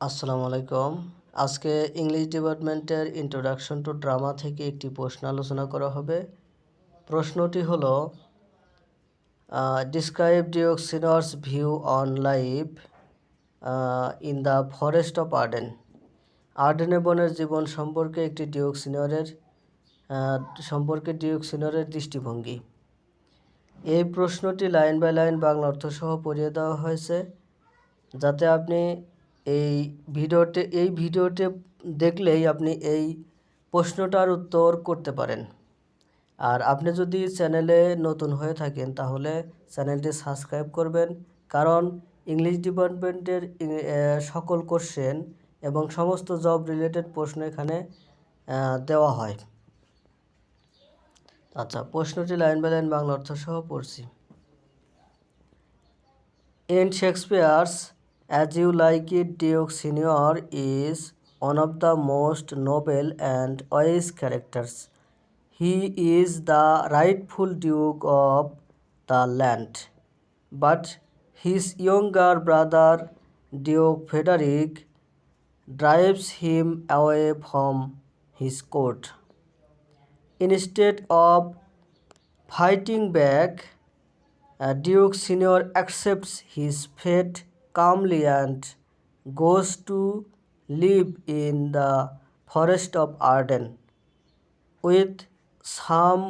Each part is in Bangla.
আসসালামু আলাইকুম। আজকে ইংলিশ ডিপার্টমেন্টের ইন্ট্রোডাকশন টু ড্রামা থেকে একটি প্রশ্ন আলোচনা করা হবে। প্রশ্নটি হলো describe Duke Senior's view on life in the forest of Arden. আর্ডেনে বনের জীবন সম্পর্কে একটি ডিওক সিনরের দৃষ্টিভঙ্গি। এই প্রশ্নটি লাইন বাই লাইন বাংলা অর্থসহ পড়িয়ে দেওয়া হয়েছে, যাতে আপনি এই ভিডিওটি দেখলেই আপনি এই প্রশ্নটার উত্তর করতে পারেন। আর আপনি যদি চ্যানেলে নতুন হয়ে থাকেন তাহলে চ্যানেলটি সাবস্ক্রাইব করবেন, কারণ ইংলিশ ডিপার্টমেন্টের সকল কোশ্চেন এবং সমস্ত জব রিলেটেড প্রশ্ন এখানে দেওয়া হয়। আচ্ছা, প্রশ্নটি লাইন বাই লাইন বাংলা অর্থসহ পড়ছি। In Shakespeare's As You Like It, Duke Senior is one of the most noble and wise characters. He is the rightful Duke of the land, but his younger brother, Duke Frederick, drives him away from his court. Instead of fighting back, Duke Senior accepts his fate calmly and goes to live in the forest of Arden with some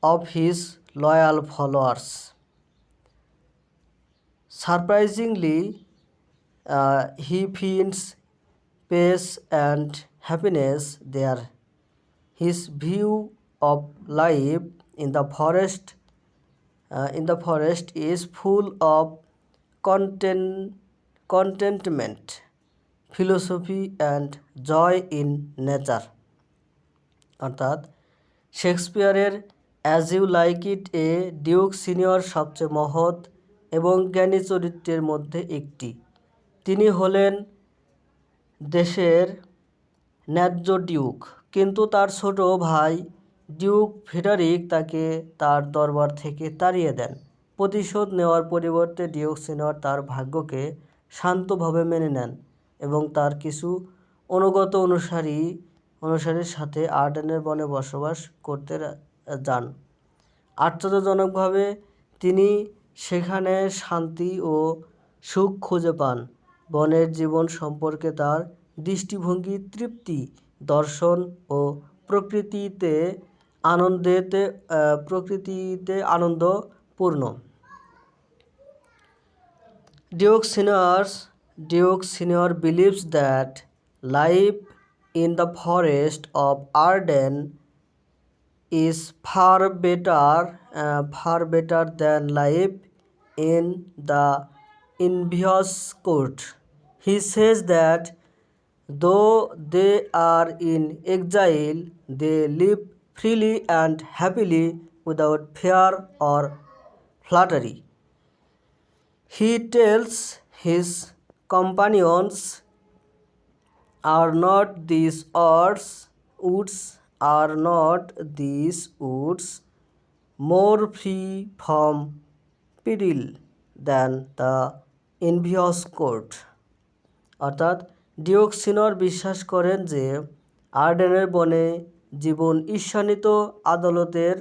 of his loyal followers. Surprisingly, he finds peace and happiness there. His view of life in the forest is full of contentment, philosophy and joy in nature. অর্থাৎ শেক্সপিয়ারের As You Like It a Duke Senior সবচেয়ে মহৎ এবং জ্ঞানী চরিত্রের মধ্যে একটি। তিনি হলেন দেশের ন্যায্য ডিউক, কিন্তু তার ছোট ভাই ডিউক ফ্রেডারিক তাকে তার দরবার থেকে তাড়িয়ে দেন। প্রতিশোধ নেওয়ার পরিবর্তে ডিউক সিনিয়র তার ভাগ্যকে শান্তভাবে মেনে নেন এবং তার কিছু অনুগত অনুসারীর সাথে আর্ডেনের বনে বসবাস করতে যান। আশ্চর্যজনকভাবে তিনি সেখানে শান্তি ও সুখ খুঁজে পান। বনের জীবন সম্পর্কে তার দৃষ্টিভঙ্গি তৃপ্তি, দর্শন ও প্রকৃতিতে আনন্দপূর্ণ। Duke Senior believes that life in the forest of Arden is far better than life in the envious court. He says that though they are in exile, they live freely and happily without fear or flattery. He tells his companions, Are not these woods more free from peril than the envious court? অর্থাৎ ডিউক সিনিয়র বিশ্বাস করেন যে আর্ডেনের বনে জীবন ঈর্ষান্বিত আদালতের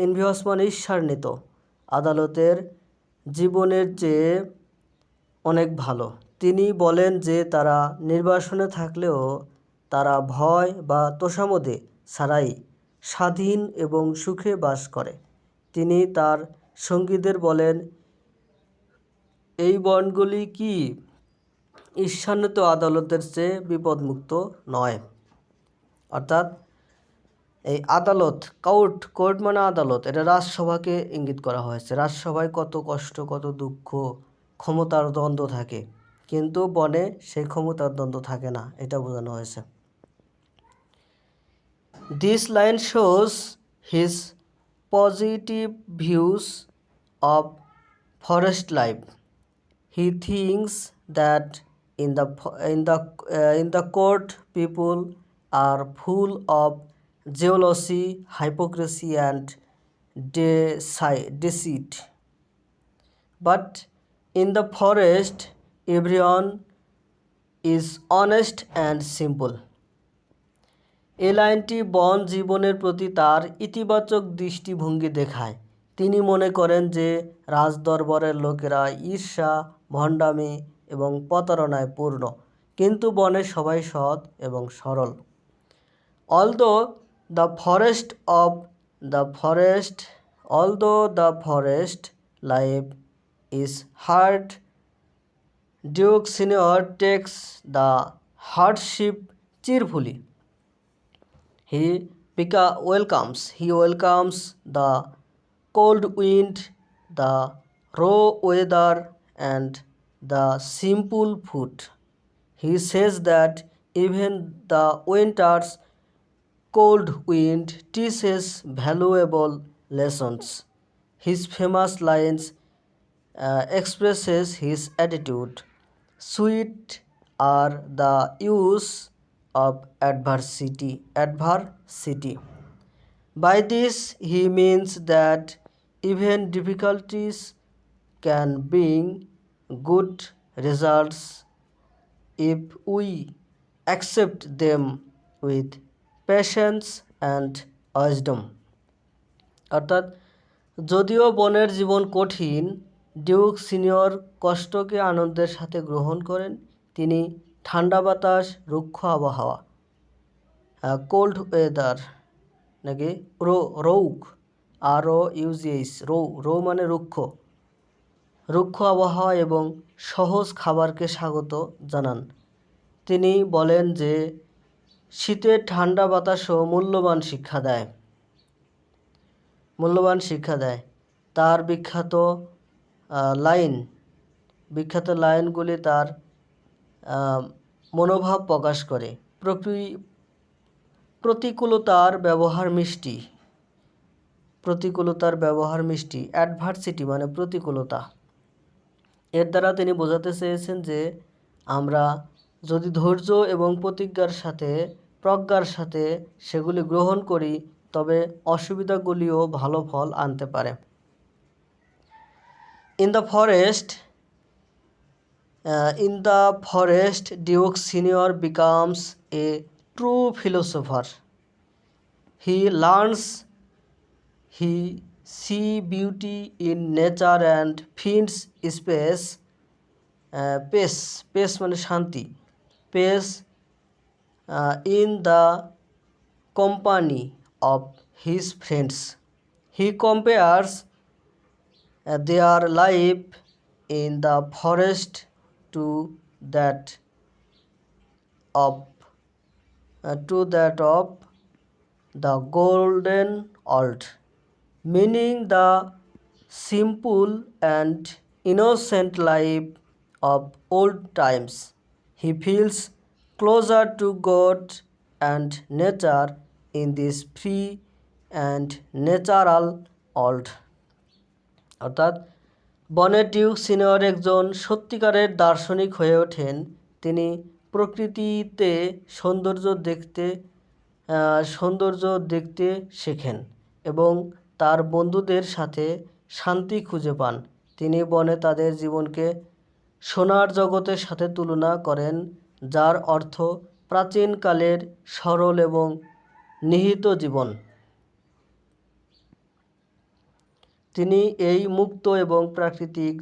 এনভিয়াস মানে ঈর্ষান্বিত আদালতের জীবনের চেয়ে অনেক ভালো। তিনি বলেন যে তারা নির্বাসনে থাকলেও তারা ভয় বা তোষামোদে ছাড়াই স্বাধীন এবং সুখে বাস করে। তিনি তার সঙ্গীদের বলেন, এই বনগুলি কি ঈর্ষান্বিত আদালতের চেয়ে বিপদমুক্ত নয়? অর্থাৎ এই আদালত, কোর্ট মানে আদালত, এটা রাজসভাকে ইঙ্গিত করা হয়েছে। রাজসভায় কত কষ্ট, কত দুঃখ, ক্ষমতার দ্বন্দ্ব থাকে, কিন্তু বনে সেই ক্ষমতার দ্বন্দ্ব থাকে না, এটা বোঝানো হয়েছে। This line shows his positive views of forest life. He thinks that in the court people are full of jealousy, hypocrisy and deceit. But in the forest everyone is honest and simple. এই লাইনটি বন জীবনের প্রতি তার ইতিবাচক দৃষ্টিভঙ্গি দেখায়। তিনি মনে করেন যে রাজদরবারের লোকেরা ঈর্ষা, ভণ্ডামি এবং প্রতারণায় পূর্ণ, কিন্তু বনের সবাই সৎ এবং সরল। Although the forest life is hard, Duke Senior takes the hardship cheerfully. He welcomes the cold wind, the raw weather, and the simple food. He says that even the winter's cold wind teaches valuable lessons. His famous lines expresses his attitude. Sweet are the use of adversity. By this he means that even difficulties can bring good results if we accept them with patience and wisdom. অর্থাৎ যদিও বনের জীবন কঠিন, ডিউক সিনিয়র কষ্টকে আনন্দের সাথে গ্রহণ করেন। তিনি ঠান্ডা বাতাস, রুক্ষ আবহাওয়া, কোল্ড ওয়েদার নাকি রৌক ROUGH রৌ মানে রুক্ষ আবহাওয়া এবং সহজ খাবারকে স্বাগত জানান। তিনি বলেন যে শীতের ঠান্ডা বাতাসও মূল্যবান শিক্ষা দেয়। তার বিখ্যাত লাইনগুলি তার মনোভাব প্রকাশ করে। প্রতিকূলতার ব্যবহার মিষ্টি। অ্যাডভার্সিটি মানে প্রতিকূলতা। এর দ্বারা তিনি বোঝাতে চেয়েছেন যে আমরা যদি ধৈর্য এবং প্রজ্ঞার সাথে সেগুলি গ্রহণ করি, তবে অসুবিধাগুলিও ভালো ফল আনতে পারে। In the forest, Duke Senior becomes a true philosopher. He learns, he see beauty in nature and finds peace মানে শান্তি, peace in the company of his friends. He compares their life in the forest to that of the golden old, meaning the simple and innocent life of old times. He feels closer to God and nature in this free and natural world. অর্থাৎ বনের ডিউক সিনিয়র একজন সত্যিকারের দার্শনিক হয়ে ওঠেন। তিনি প্রকৃতিতে সৌন্দর্য দেখতে শেখেন এবং তার বন্ধুদের সাথে শান্তি খুঁজে পান। তিনি বনে তাদের জীবনকে সোনার জগতের সাথে তুলনা করেন, যার অর্থ প্রাচীনকালের সরল এবং নিহিত জীবন। তিনি এই মুক্ত এবং প্রাকৃতিক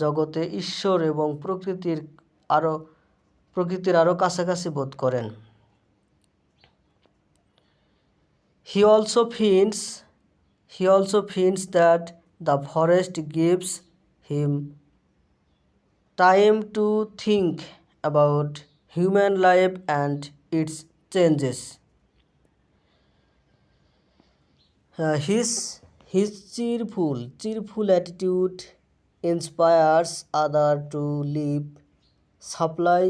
জগতে ঈশ্বর এবং প্রকৃতির আরো কাছাকাছি বোধ করেন। He also finds that the forest gives him time to think about human life and its changes. His cheerful attitude inspires others to live supply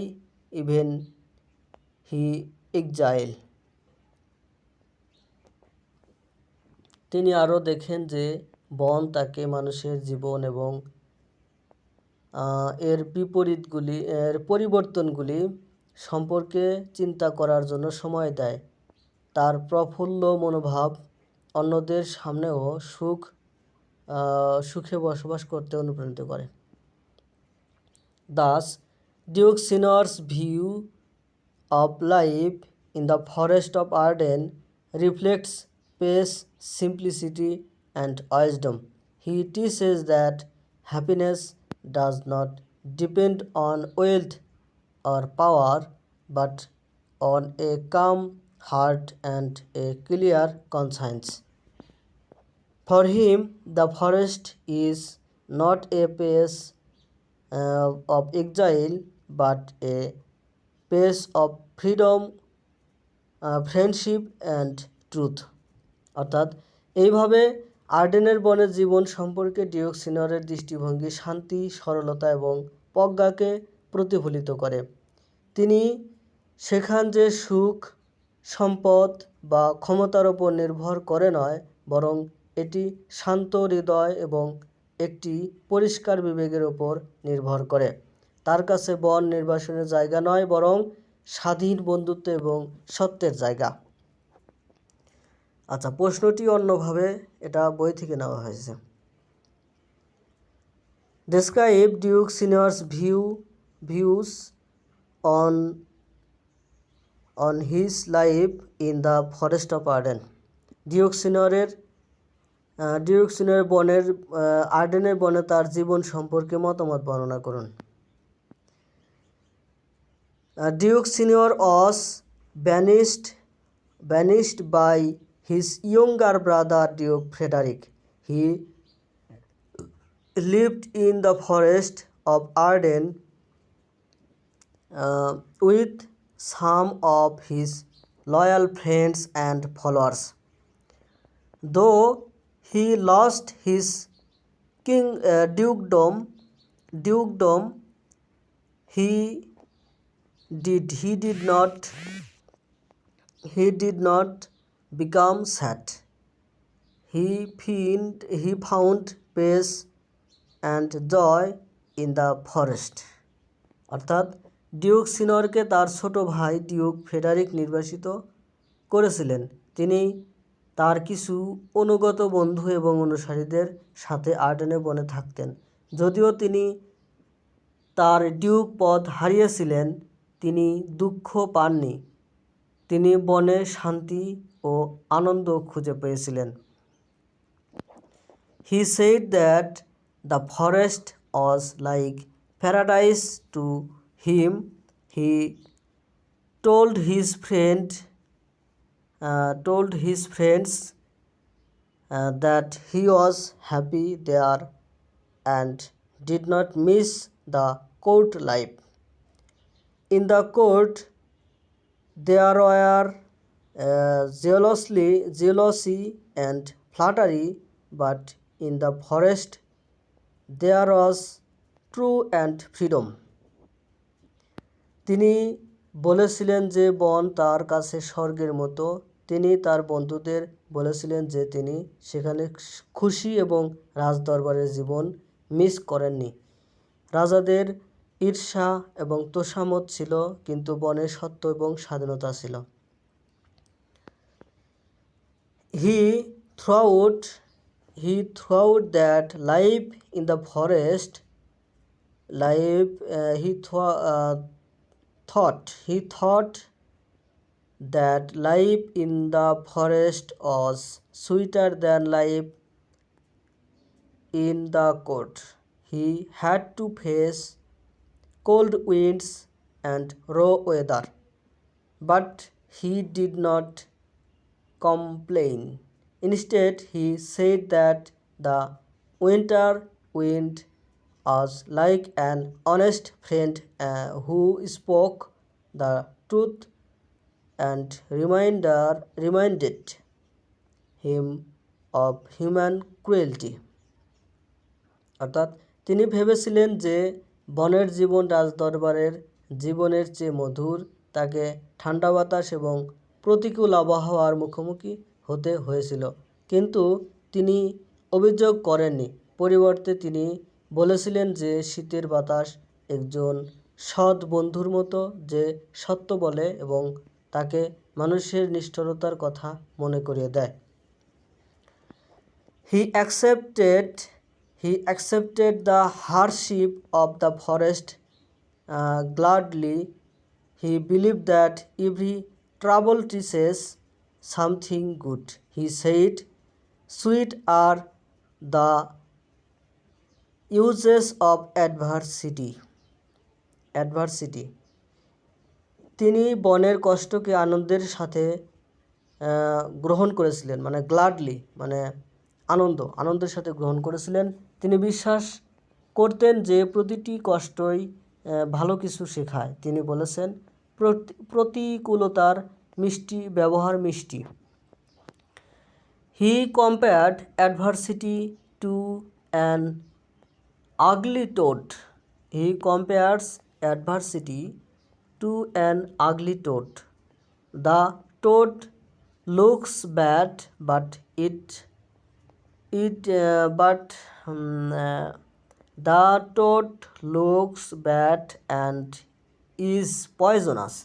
even he exile. তিনি আরও দেখেন যে বন তাকে মানুষের জীবন এবং এর পরিবর্তনগুলি সম্পর্কে চিন্তা করার জন্য সময় দেয়। তার প্রফুল্ল মনোভাব অন্যদের সামনেও সুখে বসবাস করতে অনুপ্রাণিত করে। Thus, Duke Senior's view of life in the forest of Arden reflects pace, simplicity, and wisdom. He teaches that happiness does not depend on wealth or power, but on a calm heart and a clear conscience. For him, the forest is not a place of exile but a place of freedom, friendship and truth. অর্থাৎ এইভাবে আর্ডেনের বনের জীবন সম্পর্কে ডিউক সিনিয়রের দৃষ্টিভঙ্গি শান্তি, সরলতা এবং প্রজ্ঞাকে প্রতিফলিত করে। তিনি শেখান যে সুখ, সম্পদ বা ক্ষমতার ওপর নির্ভর করে নয়, বরং এটি শান্ত হৃদয় এবং একটি পরিষ্কার বিবেকের ওপর নির্ভর করে। তার কাছে বন নির্বাসনের জায়গা নয়, বরং স্বাধীন বন্ধুত্ব এবং সত্যের জায়গা। আচ্ছা, প্রশ্নটি অন্যভাবে, এটা বই থেকে নেওয়া হয়েছে। Describe Duke Senior's views on his life in the forest of Arden. Duke সিনিয়রের আর্ডেনের বনে তার জীবন সম্পর্কে মতামত বর্ণনা করুন। Duke Senior was banished by his younger brother Duke Frederick. He lived in the forest of Arden with some of his loyal friends and followers. Though he lost his dukedom, he did not become sad. He found peace and joy in the forest. অর্থাৎ ডিউক সিনিয়রকে তার ছোট ভাই ডিউক ফ্রেডারিক নির্বাসিত করেছিলেন। তিনি তার কিছু অনুগত বন্ধু এবং অনুসারীদের সাথে আর্ডেনে বনে থাকতেন। যদিও তিনি তার ডিউক পদ হারিয়েছিলেন, তিনি দুঃখ পাননি। তিনি বনে শান্তি ও আনন্দ খুঁজে পেয়েছিলেন। He said that the forest was like paradise to him. He told his friends that he was happy there and did not miss the court life. In the court, there were jealousy and flattery, but in the forest, there was true and freedom. তিনি বলেছিলেন যে বন তার কাছে স্বর্গের মতো। তিনি তার বন্ধুদের বলেছিলেন যে তিনি সেখানে খুশি এবং রাজদরবারের জীবন মিস করেননি। রাজাদের ঈর্ষা এবং তোষামোদ ছিল, কিন্তু বনে সত্য এবং স্বাধীনতা ছিল। He thought that life in the forest, he thought that life in the forest was sweeter than life in the court. He had to face cold winds and raw weather, but he did not complain. Instead, he said that the winter wind was like an honest friend who spoke the truth and reminded him of human cruelty. অর্থাৎ তিনি ভেবেছিলেন যে বনের জীবন রাজদরবারের জীবনের চেয়ে মধুর। তাকে ঠান্ডা বাতাস এবং প্রতিকূল আবহাওয়ার মুখোমুখি হতে হয়েছিল, কিন্তু তিনি অভিযোগ করেননি। পরিবর্তে তিনি বলেছিলেন যে শীতের বাতাস একজন সৎ বন্ধুর মতো, যে সত্য বলে এবং তাকে মানুষের নিষ্ঠুরতার কথা মনে করিয়ে দেয়। He accepted the hardship of the forest gladly. He believed that every trouble teaches something good. He said, "Sweet are the uses of adversity." Adversity. তিনি বনের কষ্টকে আনন্দের সাথে গ্রহণ করেছিলেন, মানে গ্লাডলি মানে আনন্দের সাথে গ্রহণ করেছিলেন। তিনি বিশ্বাস করতেন যে প্রতিটি কষ্টই ভালো কিছু শেখায়। তিনি বলেছেন, প্রতিকূলতার ব্যবহার মিষ্টি। He compared adversity to an ugly toad. He compares adversity to an ugly toad. The toad looks bad, but the toad looks bad and is poisonous,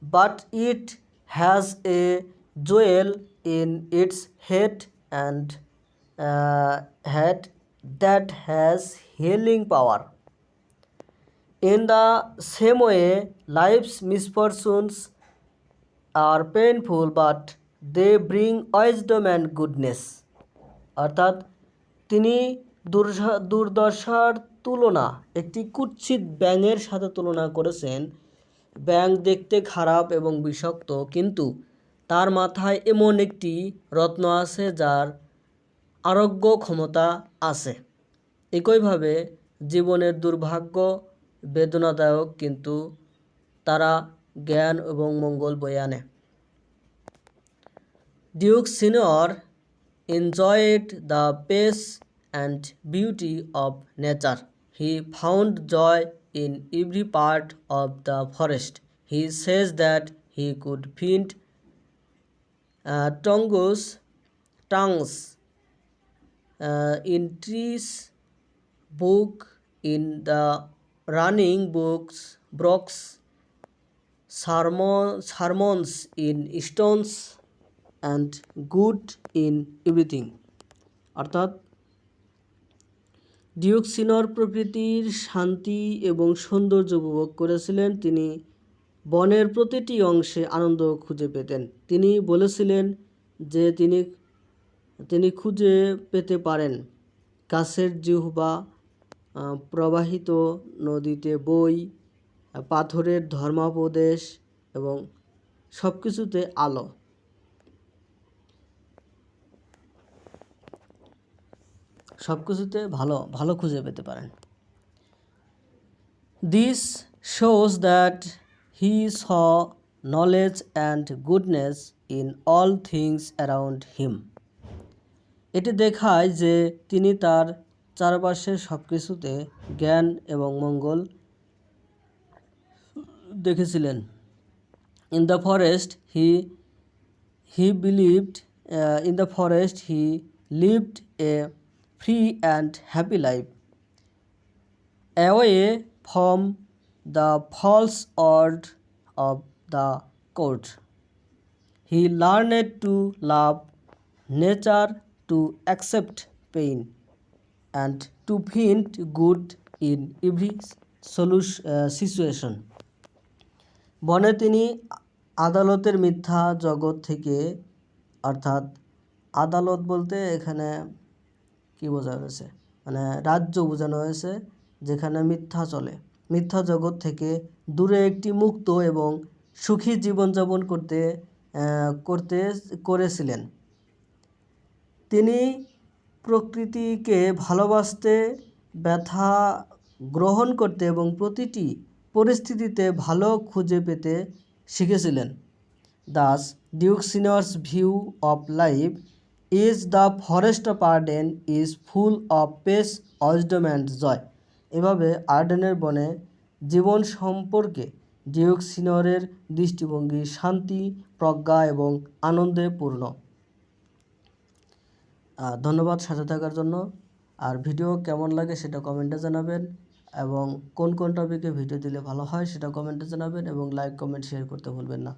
but it has a jewel in its head that has healing power. In the same way, life's misfortunes are painful, but they bring wisdom and goodness. অর্থাৎ তিনি দুর্দশার তুলনা একটি কুৎসিত ব্যাঙের সাথে তুলনা করেছেন। ব্যাঙ দেখতে খারাপ এবং বিষাক্ত, কিন্তু তার মাথায় এমন একটি রত্ন আছে যার আরোগ্য ক্ষমতা আছে। একইভাবে জীবনের দুর্ভাগ্য বেদনাদায়ক, কিন্তু তারা জ্ঞান এবং মঙ্গল বয়ে আনে। Duke senior enjoyed the peace and beauty of nature. He found joy in every part of the forest. He says that he could find tongues in trees, book in the running brooks, sermons in stones, and good in everything. অর্থাৎ ডিউক সিনিয়র প্রকৃতির শান্তি এবং সৌন্দর্য উপভোগ করেছিলেন। তিনি বনের প্রতিটি অংশে আনন্দ খুঁজে পেতেন। তিনি বলেছিলেন যে তিনি খুঁজে পেতে পারেন গাছের জিহ্বা, প্রবাহিত নদীতে বই, পাথরের ধর্মোপদেশ এবং সব কিছুতে আলো। সব কিছুতে ভালো খুঁজে পেতে পারেন। This shows that he saw knowledge and goodness in all things around him. এটি দেখায় যে তিনি তার চারপাশের সব কিছুতে জ্ঞান এবং মঙ্গল দেখেছিলেন। In the forest he lived a free and happy life, away from the false word of the court. He learned to love nature, to accept pain, and to find good in every situation. বনে তিনি আদালতের মিথ্যা জগৎ থেকে, অর্থাৎ আদালত বলতে এখানে কি বোঝানো হয়েছে, মানে রাজ্য বোঝানো হয়েছে যেখানে মিথ্যা চলে, মিথ্যা জগৎ থেকে দূরে একটি মুক্ত এবং সুখী জীবনযাপন করেছিলেন। তিনি প্রকৃতিকে ভালোবাসতে, ব্যথা গ্রহণ করতে এবং প্রতিটি পরিস্থিতিতে ভালো খুঁজে পেতে শিখেছিলেন। Thus, Duke Senior's view of life is the forest of Arden is full of peace, wisdom and joy. এভাবে আর্ডেনের বনে জীবন সম্পর্কে ডিউক সিনিয়রের দৃষ্টিভঙ্গি শান্তি, প্রজ্ঞা এবং আনন্দে পূর্ণ। ধন্যবাদ সাথে থাকার জন্য। আর ভিডিও কেমন লাগে সেটা কমেন্টে জানাবেন, এবং কোন টপিকে ভিডিও দিলে ভালো হয় সেটা কমেন্টে জানাবেন, এবং লাইক, কমেন্ট, শেয়ার করতে ভুলবেন না।